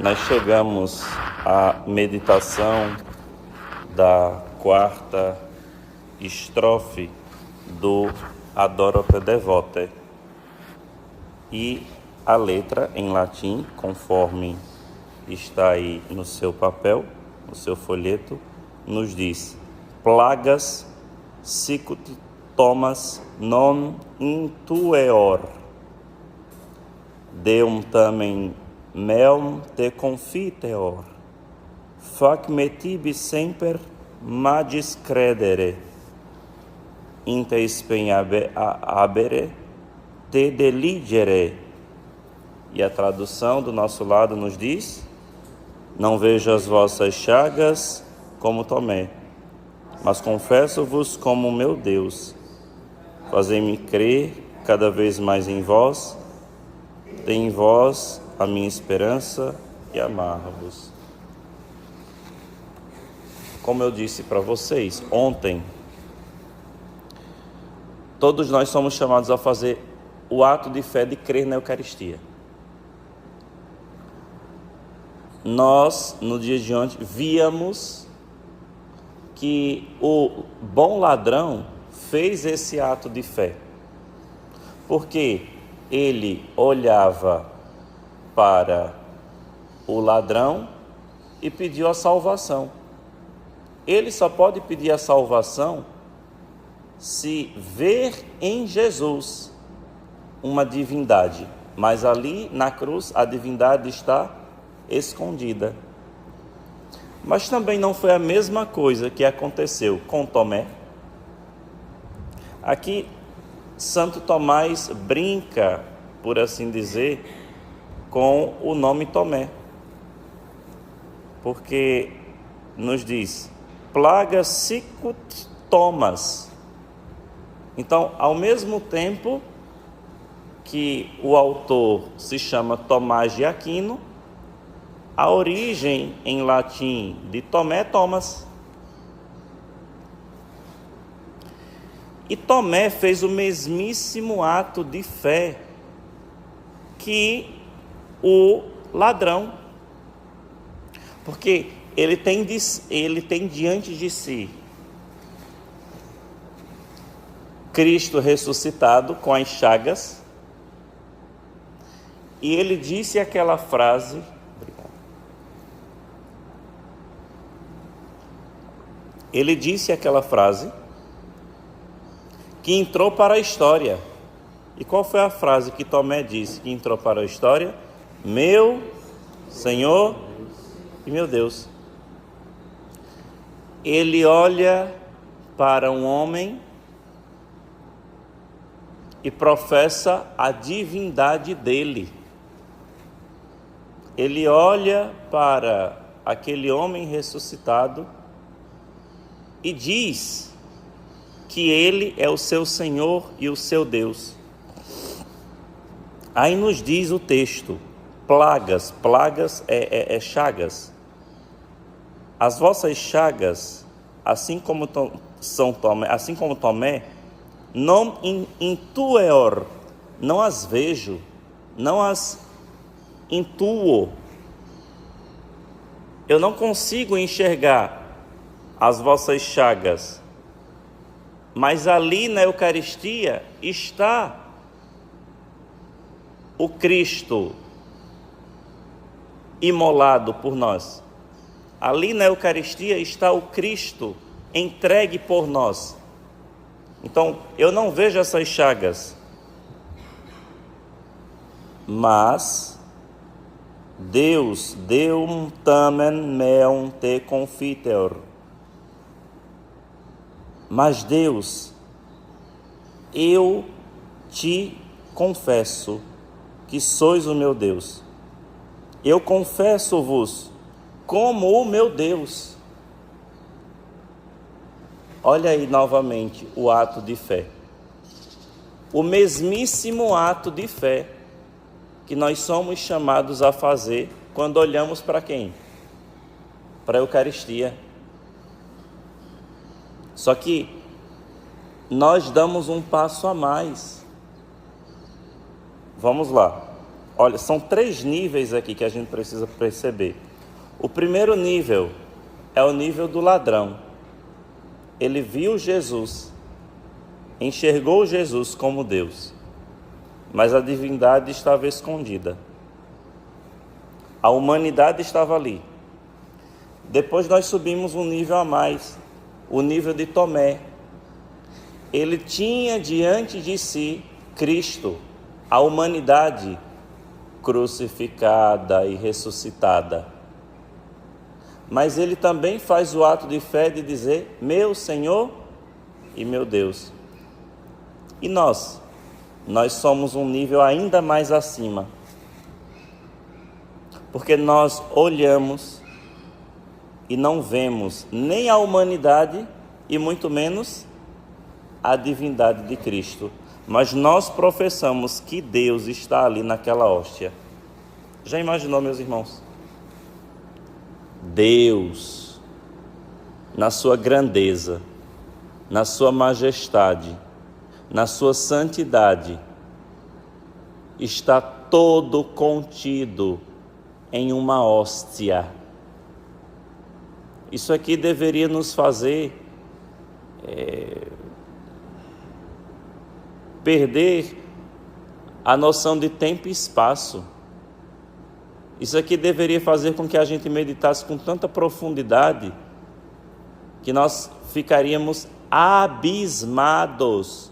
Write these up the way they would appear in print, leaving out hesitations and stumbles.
Nós chegamos à meditação da quarta estrofe do Adoro te devote. E a letra em latim, conforme está aí no seu papel, no seu folheto, nos diz: plagas sicut Thomas non intueor, Deum tamen meum te confiteor, fac me tibi semper magis credere, in te spem habere te deligere. E a tradução do nosso lado nos diz: não vejo as vossas chagas como Tomé, mas confesso-vos como meu Deus. Fazei-me crer cada vez mais em vós, tem em vós a minha esperança e amarra-vos. Como eu disse para vocês ontem, todos nós somos chamados a fazer o ato de fé de crer na Eucaristia. Nós, no dia de ontem, víamos que o bom ladrão fez esse ato de fé, porque ele olhava para o ladrão e pediu a salvação. Ele só pode pedir a salvação se ver em Jesus uma divindade, mas ali na cruz a divindade está escondida. Mas também não foi a mesma coisa que aconteceu com Tomé. Aqui Santo Tomás brinca, por assim dizer, com o nome Tomé, porque nos diz plaga sicut Thomas. Então, ao mesmo tempo que o autor se chama Tomás de Aquino, a origem em latim de Tomé é Thomas. E Tomé fez o mesmíssimo ato de fé que o ladrão, porque ele tem diante de si Cristo ressuscitado com as chagas, e ele disse aquela frase, que entrou para a história. E qual foi a frase que Tomé disse que entrou para a história? Meu Senhor e meu Deus. Ele olha para um homem e professa a divindade dele. Ele olha para aquele homem ressuscitado e diz que ele é o seu Senhor e o seu Deus. Aí nos diz o texto, plagas é chagas. As vossas chagas, assim como Tomé, non intueor, não as vejo, não as intuo. Eu não consigo enxergar as vossas chagas, mas ali na Eucaristia está o Cristo imolado por nós. Ali na Eucaristia está o Cristo entregue por nós. Então, eu não vejo essas chagas, mas Deus, Deum tamen meum te confiteor. Mas Deus, eu te confesso que sois o meu Deus. Eu confesso-vos como o meu Deus. Olha aí novamente o ato de fé. O mesmíssimo ato de fé que nós somos chamados a fazer quando olhamos para quem? Para a Eucaristia. Só que nós damos um passo a mais. Vamos lá. Olha, são 3 níveis aqui que a gente precisa perceber. O primeiro nível é o nível do ladrão. Ele viu Jesus, enxergou Jesus como Deus, mas a divindade estava escondida. A humanidade estava ali. Depois nós subimos um nível a mais, o nível de Tomé. Ele tinha diante de si Cristo, a humanidade crucificada e ressuscitada. Mas ele também faz o ato de fé de dizer: meu Senhor e meu Deus. E nós somos um nível ainda mais acima, porque nós olhamos e não vemos nem a humanidade e muito menos a divindade de Cristo, mas nós professamos que Deus está ali naquela hóstia. Já imaginou, meus irmãos? Deus, na sua grandeza, na sua majestade, na sua santidade, está todo contido em uma hóstia. Isso aqui deveria nos fazer perder a noção de tempo e espaço. Isso aqui deveria fazer com que a gente meditasse com tanta profundidade que nós ficaríamos abismados.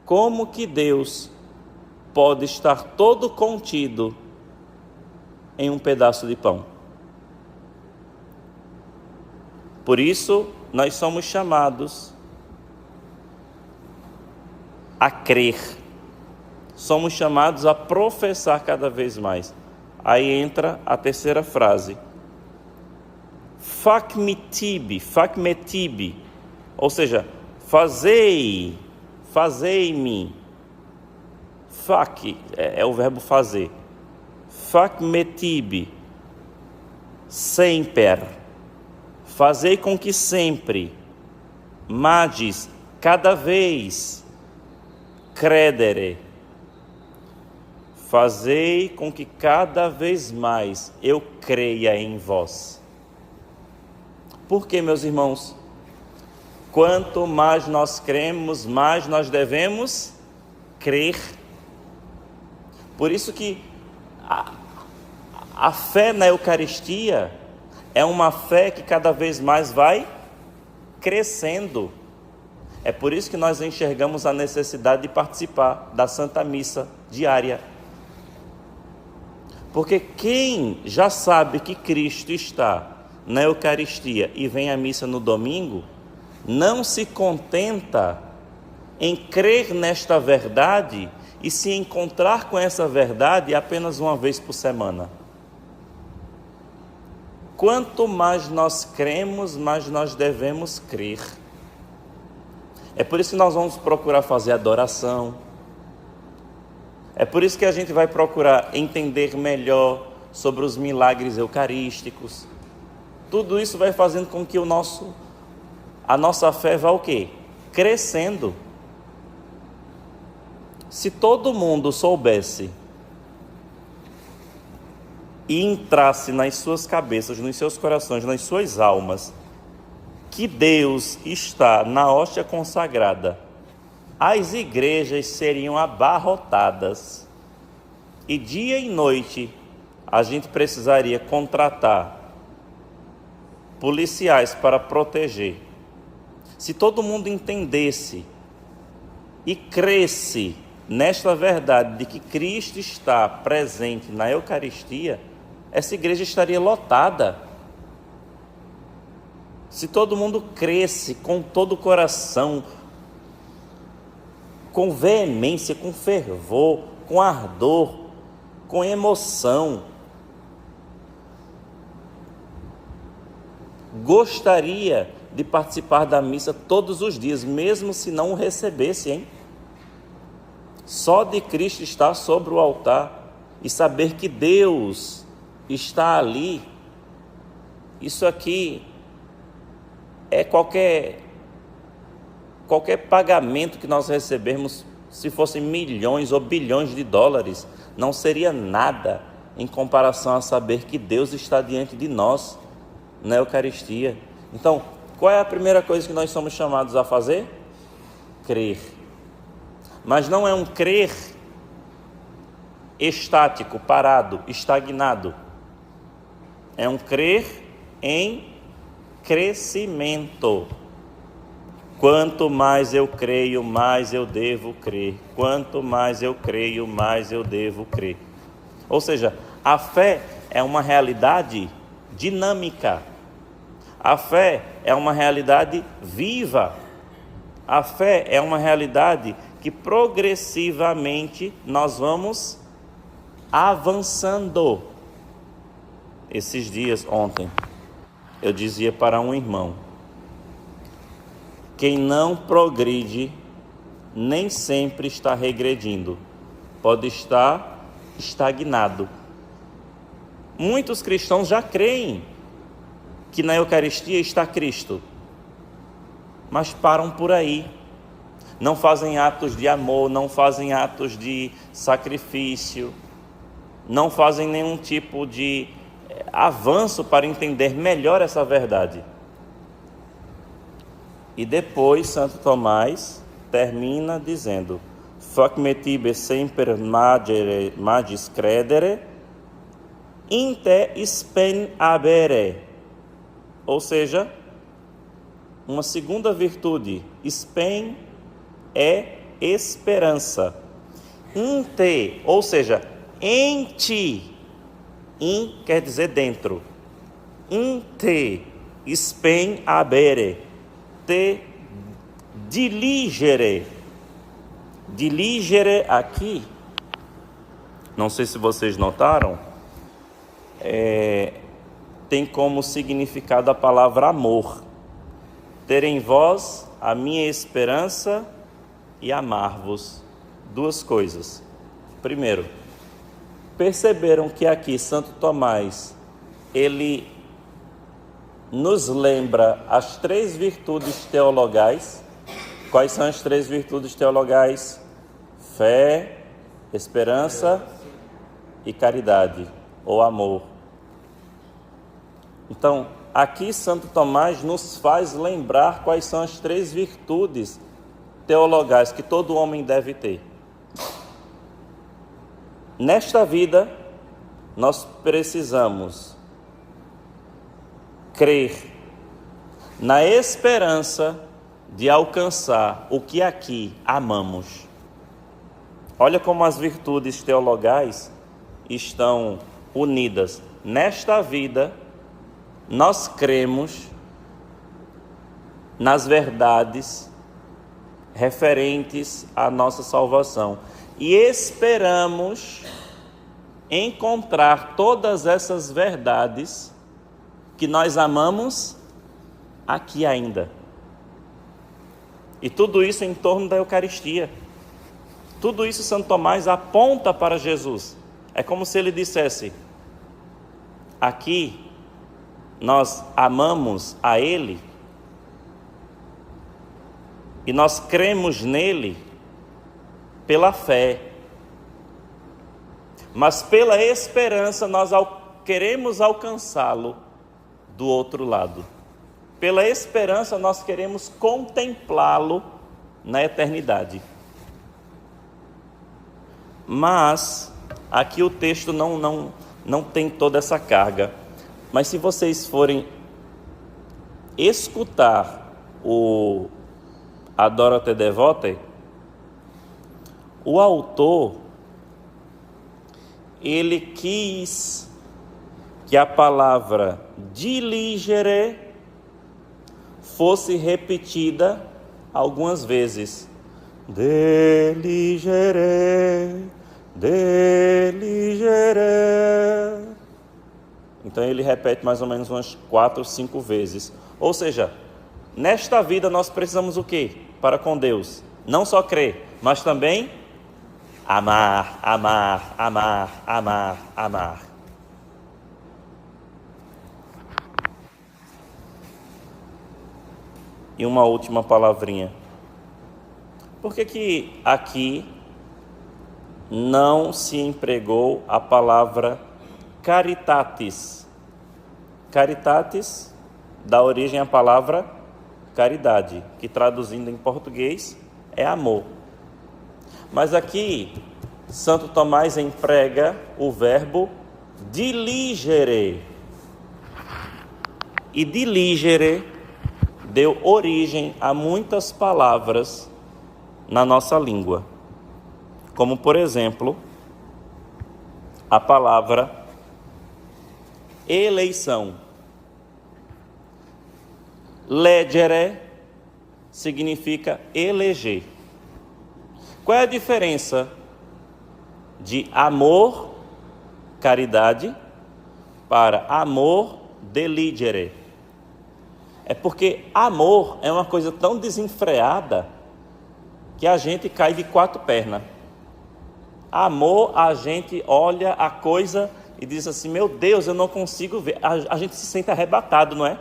Como que Deus pode estar todo contido em um pedaço de pão? Por isso, nós somos chamados a crer. Somos chamados a professar cada vez mais. Aí entra a terceira frase. Fac metibi, ou seja, fazei-me. Fac é o verbo fazer. Fac metibi, semper. Fazei com que sempre, magis, cada vez, credere. Fazei com que cada vez mais eu creia em vós. Por quê, meus irmãos? Quanto mais nós cremos, mais nós devemos crer. Por isso que a fé na Eucaristia é uma fé que cada vez mais vai crescendo. É por isso que nós enxergamos a necessidade de participar da Santa Missa diária. Porque quem já sabe que Cristo está na Eucaristia e vem à missa no domingo, não se contenta em crer nesta verdade e se encontrar com essa verdade apenas uma vez por semana. Quanto mais nós cremos, mais nós devemos crer. É por isso que nós vamos procurar fazer adoração. É por isso que a gente vai procurar entender melhor sobre os milagres eucarísticos. Tudo isso vai fazendo com que a nossa fé vá o quê? Crescendo. Se todo mundo soubesse e entrasse nas suas cabeças, nos seus corações, nas suas almas, que Deus está na hóstia consagrada, as igrejas seriam abarrotadas e dia e noite a gente precisaria contratar policiais para proteger. Se todo mundo entendesse e cresce nesta verdade de que Cristo está presente na Eucaristia, essa igreja estaria lotada. Se todo mundo cresce com todo o coração, com veemência, com fervor, com ardor, com emoção, gostaria de participar da missa todos os dias, mesmo se não o recebesse, hein? Só de Cristo estar sobre o altar e saber que Deus está ali, isso aqui é qualquer pagamento que nós recebermos, se fossem milhões ou bilhões de dólares, não seria nada em comparação a saber que Deus está diante de nós na Eucaristia. Então, qual é a primeira coisa que nós somos chamados a fazer? Crer. Mas não é um crer estático, parado, estagnado. É um crer em crescimento. Quanto mais eu creio, mais eu devo crer. Quanto mais eu creio, mais eu devo crer. Ou seja, a fé é uma realidade dinâmica. A fé é uma realidade viva. A fé é uma realidade que progressivamente nós vamos avançando. Esses dias, ontem, eu dizia para um irmão: quem não progride nem sempre está regredindo, pode estar estagnado. Muitos cristãos já creem que na Eucaristia está Cristo, mas param por aí. Não fazem atos de amor, não fazem atos de sacrifício, não fazem nenhum tipo de avanço para entender melhor essa verdade. E depois Santo Tomás termina dizendo: Fac me tibi semper magis credere, in te spem habere. Ou seja, uma segunda virtude, spem é esperança. In te, ou seja, em ti. In quer dizer dentro. In te spem habere. Te diligere. Diligere aqui, não sei se vocês notaram, tem como significado a palavra amor. Ter em vós a minha esperança e amar-vos. Duas coisas. Primeiro, perceberam que aqui Santo Tomás, ele nos lembra as três virtudes teologais. Quais são as três virtudes teologais? Fé, esperança e caridade, ou amor. Então, aqui Santo Tomás nos faz lembrar quais são as três virtudes teologais que todo homem deve ter. Nesta vida, nós precisamos crer na esperança de alcançar o que aqui amamos. Olha como as virtudes teologais estão unidas. Nesta vida, nós cremos nas verdades referentes à nossa salvação e esperamos encontrar todas essas verdades que nós amamos aqui ainda. E tudo isso em torno da Eucaristia. Tudo isso Santo Tomás aponta para Jesus. É como se ele dissesse: aqui nós amamos a Ele e nós cremos nele pela fé, mas pela esperança nós queremos alcançá-lo do outro lado. Pela esperança nós queremos contemplá-lo na eternidade. Mas aqui o texto não tem toda essa carga. Mas se vocês forem escutar o Adoro-te Devote, o autor, ele quis que a palavra diligere fosse repetida algumas vezes. Diligere, diligere. Então ele repete mais ou menos umas 4 ou 5 vezes. Ou seja, nesta vida nós precisamos o quê? Para com Deus. Não só crer, mas também amar, amar, amar, amar, amar. E uma última palavrinha. Por que aqui não se empregou a palavra caritatis. Caritatis dá origem à palavra caridade, que traduzindo em português é amor. Mas aqui, Santo Tomás emprega o verbo diligere. E diligere deu origem a muitas palavras na nossa língua. Como, por exemplo, a palavra eleição. Legere significa eleger. Qual é a diferença de amor, caridade, para amor, deligere? É porque amor é uma coisa tão desenfreada que a gente cai de quatro pernas. Amor, a gente olha a coisa e diz assim, meu Deus, eu não consigo ver. A gente se sente arrebatado, não é?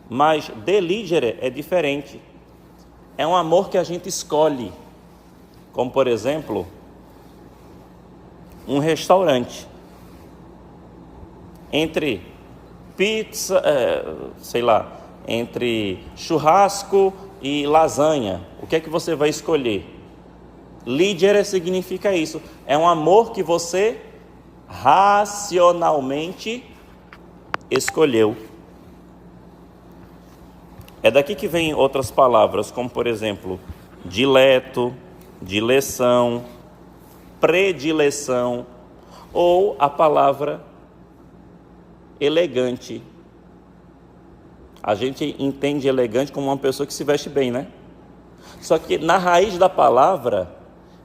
Mas deligere é diferente. É um amor que a gente escolhe. Como, por exemplo, um restaurante. Entre pizza, entre churrasco e lasanha, o que é que você vai escolher? Ligere significa isso. É um amor que você racionalmente escolheu. É daqui que vem outras palavras, como por exemplo, dileto, dileção, predileção, ou a palavra elegante. A gente entende elegante como uma pessoa que se veste bem, né? Só que na raiz da palavra,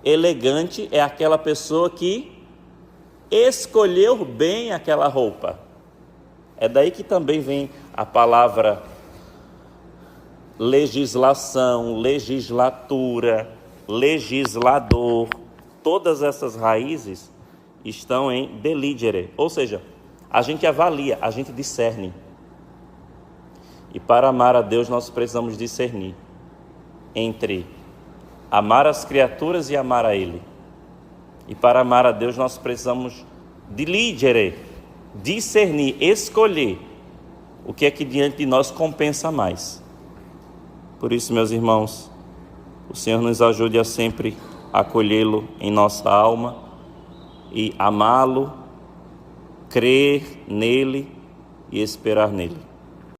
elegante é aquela pessoa que escolheu bem aquela roupa. É daí que também vem a palavra legislação, legislatura, legislador. Todas essas raízes estão em deligere, ou seja, a gente avalia, a gente discerne. E para amar a Deus nós precisamos discernir entre amar as criaturas e amar a Ele. E para amar a Deus nós precisamos diligere, discernir, escolher o que é que diante de nós compensa mais. Por isso, meus irmãos, o Senhor nos ajude a sempre acolhê-lo em nossa alma e amá-lo, crer nele e esperar nele.